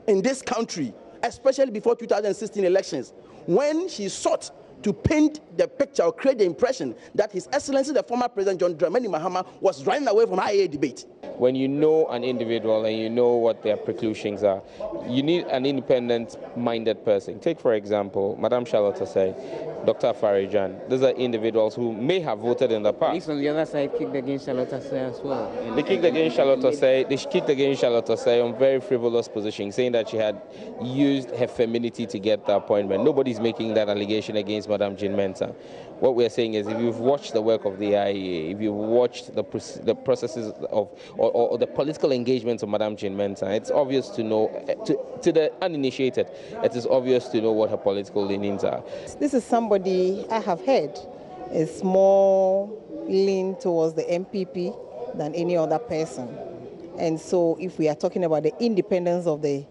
in this country, especially before 2016 elections, when she sought to paint the picture or create the impression that His Excellency, the former President John Dramani Mahama, was running away from IEA debate. When you know an individual and you know what their preclusions are, you need an independent-minded person. Take, for example, Madame Charlotte Osei, Dr. Farijan. Those are individuals who may have voted in the past. At least on the other side, kicked against Charlotte Osei as well. They kicked against Charlotte Osei. They kicked against Charlotte Osei on very frivolous positions, saying that she had used her femininity to get the appointment. Nobody's making that allegation against Madame Jean Mensa. What we're saying is, if you've watched the work of the IEA, if you've watched the processes of or the political engagements of Madame Jean Mensa, it's obvious to know, to the uninitiated, it is obvious to know what her political leanings are. This is somebody I have heard is more lean towards the MPP than any other person. And so if we are talking about the independence of the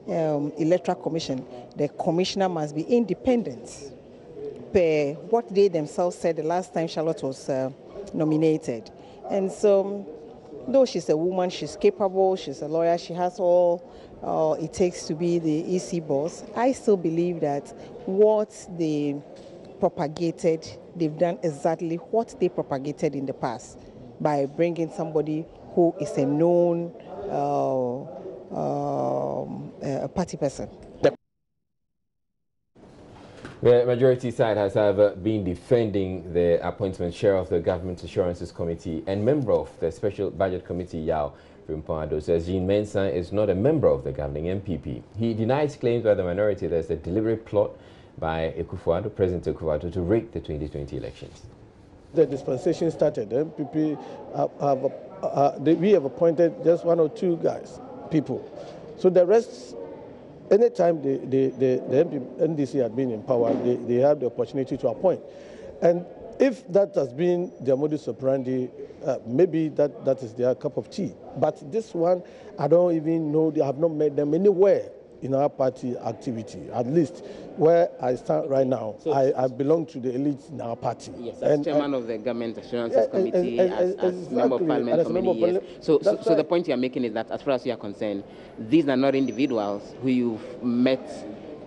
Electoral Commission, the commissioner must be independent per what they themselves said the last time Charlotte was nominated. And so, though she's a woman, she's capable, she's a lawyer, she has all it takes to be the EC boss, I still believe that what they propagated, they've done exactly what they propagated in the past by bringing somebody who is a known party person. The majority side has, however, been defending the appointment. Chair of the Government Assurances Committee and member of the Special Budget Committee, Yao Frimpong says Jean Mensah is not a member of the governing MPP. He denies claims by the minority there's a deliberate plot by President Akufo-Addo, to rig the 2020 elections. The dispensation started. The MPP we have appointed just one or two people. So the rest, anytime the NDC had been in power, they have the opportunity to appoint. And if that has been their modus operandi, maybe that is their cup of tea. But this one, I don't even know, I have not met them anywhere in our party activity, at least where I stand right now. So I belong to the elite in our party. Yes, as chairman of the Government Assurances Committee, as member of Parliament for many years. So the point you are making is that, as far as you are concerned, these are not individuals who you've met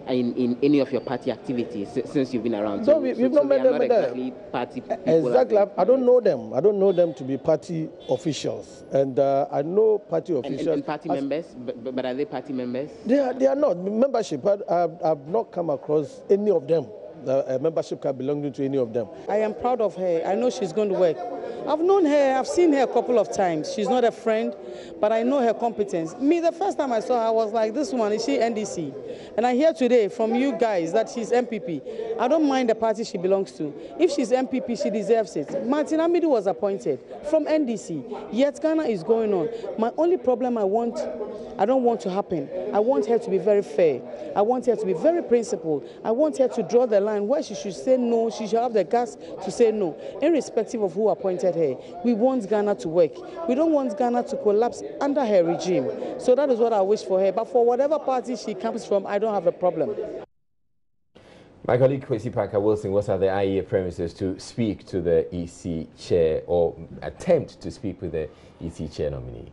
in any of your party activities since you've been around. No, we've not met them. Exactly party people. Exactly. I don't know them. I don't know them to be party officials. And I know party officials. And party members? But are they party members? They are not. Membership, I've not come across any of them. The membership card belonging to any of them. I am proud of her. I know she's going to work. I've known her, I've seen her a couple of times. She's not a friend, but I know her competence. Me, the first time I saw her, I was like, this woman, is she NDC? And I hear today from you guys that she's MPP. I don't mind the party she belongs to. If she's MPP, she deserves it. Martin Amidu was appointed from NDC, yet Ghana is going on. My only problem I don't want to happen. I want her to be very fair. I want her to be very principled. I want her to draw the line where she should say no, she should have the guts to say no, irrespective of who appointed her. We want Ghana to work. We don't want Ghana to collapse under her regime. So that is what I wish for her. But for whatever party she comes from, I don't have a problem. My colleague Kwesi Parker Wilson was at the IEA premises to speak to the EC chair, or attempt to speak with the EC chair nominee.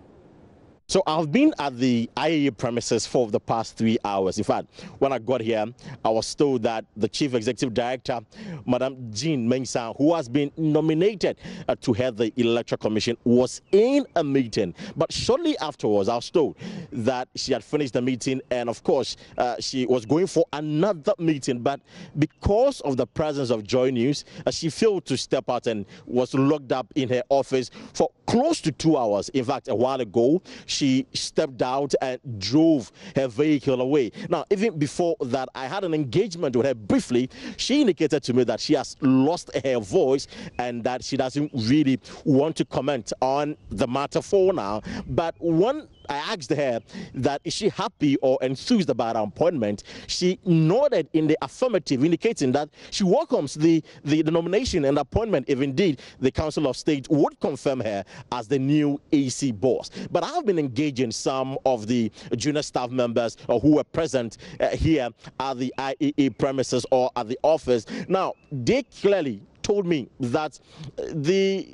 So I've been at the IEA premises for the past 3 hours. In fact, when I got here, I was told that the Chief Executive Director, Madam Jean Mensah, who has been nominated to head the Electoral Commission, was in a meeting. But shortly afterwards, I was told that she had finished the meeting, and of course, she was going for another meeting. But because of the presence of Joy News, she failed to step out and was locked up in her office for close to 2 hours. In fact, a while ago, she stepped out and drove her vehicle away. Now, even before that, I had an engagement with her briefly. She indicated to me that she has lost her voice and that she doesn't really want to comment on the matter for now. But when I asked her that is she happy or enthused about her appointment, she nodded in the affirmative, indicating that she welcomes the nomination and appointment if indeed the Council of State would confirm her as the new EC boss. But I have been engaging some of the junior staff members who were present here at the IEA premises or at the office. Now, they clearly told me that the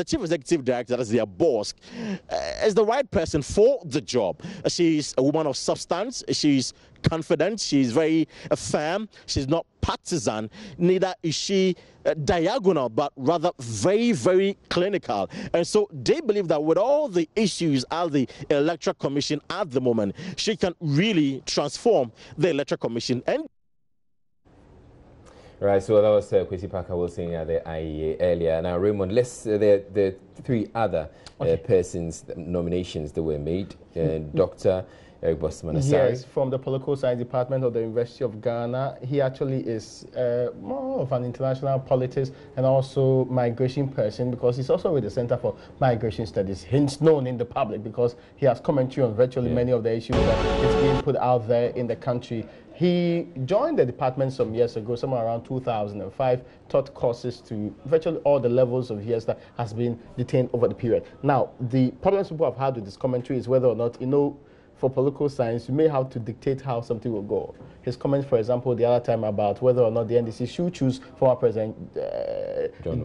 Chief Executive Director, that is their boss, is the right person for the job. She's a woman of substance. She's confident. She's very firm. She's not partisan. Neither is she diagonal, but rather very, very clinical. And so they believe that with all the issues at the Electoral Commission at the moment, she can really transform the Electoral Commission. And right, so that was Kwesi Parker Wilson at the IEA earlier. Now, Raymond, let's the three other persons, nominations that were made. Dr. Eric Bosman Asare. Yes, from the Political Science Department of the University of Ghana. He actually is more of an international politics and also migration person, because he's also with the Center for Migration Studies. He's known in the public because he has commentary on virtually many of the issues that is being put out there in the country. He joined the department some years ago, somewhere around 2005, taught courses to virtually all the levels of years that has been detained over the period. Now, the problems people have had with this commentary is whether or not, for political science, you may have to dictate how something will go. His comments, for example, the other time about whether or not the NDC should choose former President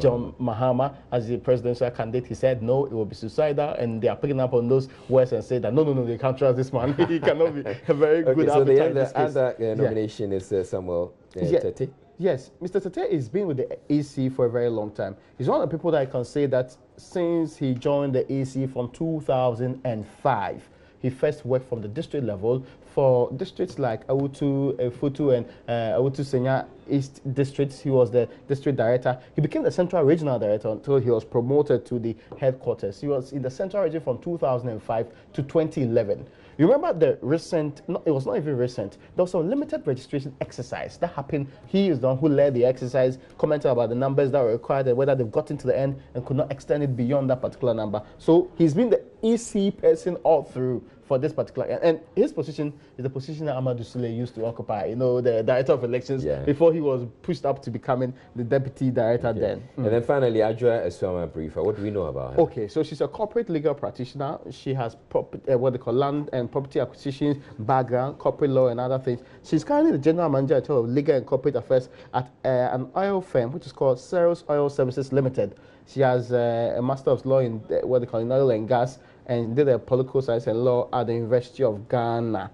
John Mahama as the presidential candidate, he said no, it will be suicidal, and they are picking up on those words and say that no, they can't trust this man. He cannot be a very good arbiter in this case. So the other nomination is Samuel Tetteh? Yes, Mr. Tetteh has been with the EC for a very long time. He's one of the people that I can say that since he joined the EC from 2005, he first worked from the district level for districts like Awutu, Futu, and Awutu Senya East districts. He was the district director. He became the central regional director until he was promoted to the headquarters. He was in the central region from 2005 to 2011. You remember the recent, no, it was not even recent, there was a limited registration exercise that happened. He is the one who led the exercise, commented about the numbers that were required and whether they've gotten to the end and could not extend it beyond that particular number. So he's been the EC person all through for this particular, and his position is the position that Amadou Sule used to occupy, the director of elections, before he was pushed up to becoming the deputy director then. And then finally, Adjoa Esuama Briefer, what do we know about her? Okay, so she's a corporate legal practitioner. She has what they call land and property acquisitions background, corporate law and other things. She's currently the general manager of legal and corporate affairs at an oil firm, which is called Ceros Oil Services Limited. She has a Master of Law in what they call in oil and gas, and did a political science and law at the University of Ghana.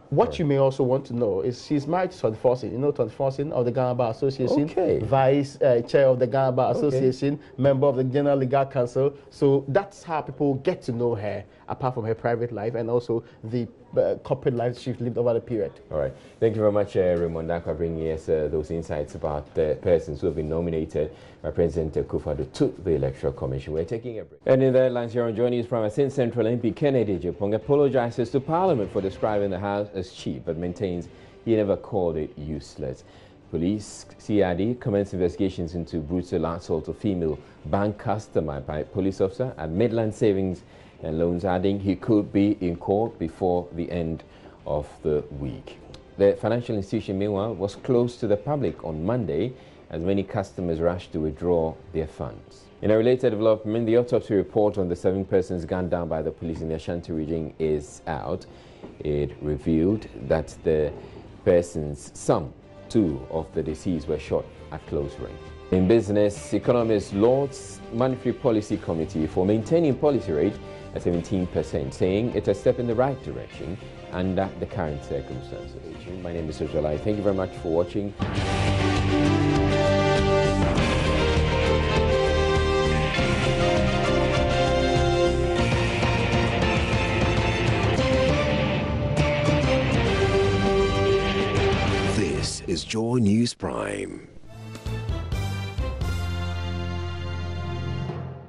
What you may also want to know is she's married to Tony Forson. You know Tony Forson of the Ghana Bar Association, Vice Chair of the Ghana Bar Association, member of the General Legal Council. So that's how people get to know her, apart from her private life and also the corporate life she's lived over the period. All right. Thank you very much, Raymond Dankwa, bringing us those insights about the persons who have been nominated by President Akufo-Addo to the Electoral Commission. We're taking a break. And in the headlines here on Joy News Prime, Saint Central MP Kennedy Agyapong apologizes to Parliament for describing the House as cheap, but maintains he never called it useless. Police CID commenced investigations into brutal assault of female bank customer by police officer at Midland Savings and Loans, adding he could be in court before the end of the week. The financial institution, meanwhile, was closed to the public on Monday as many customers rushed to withdraw their funds. In a related development, the autopsy report on the 7 persons gunned down by the police in the Ashanti region is out. It revealed that the persons, some 2 of the deceased, were shot at close range. In business, economist Lord's Monetary Policy Committee for maintaining policy rate at 17%, saying it's a step in the right direction under the current circumstances. My name is Ojolai. Thank you very much for watching. This is Joy News Prime.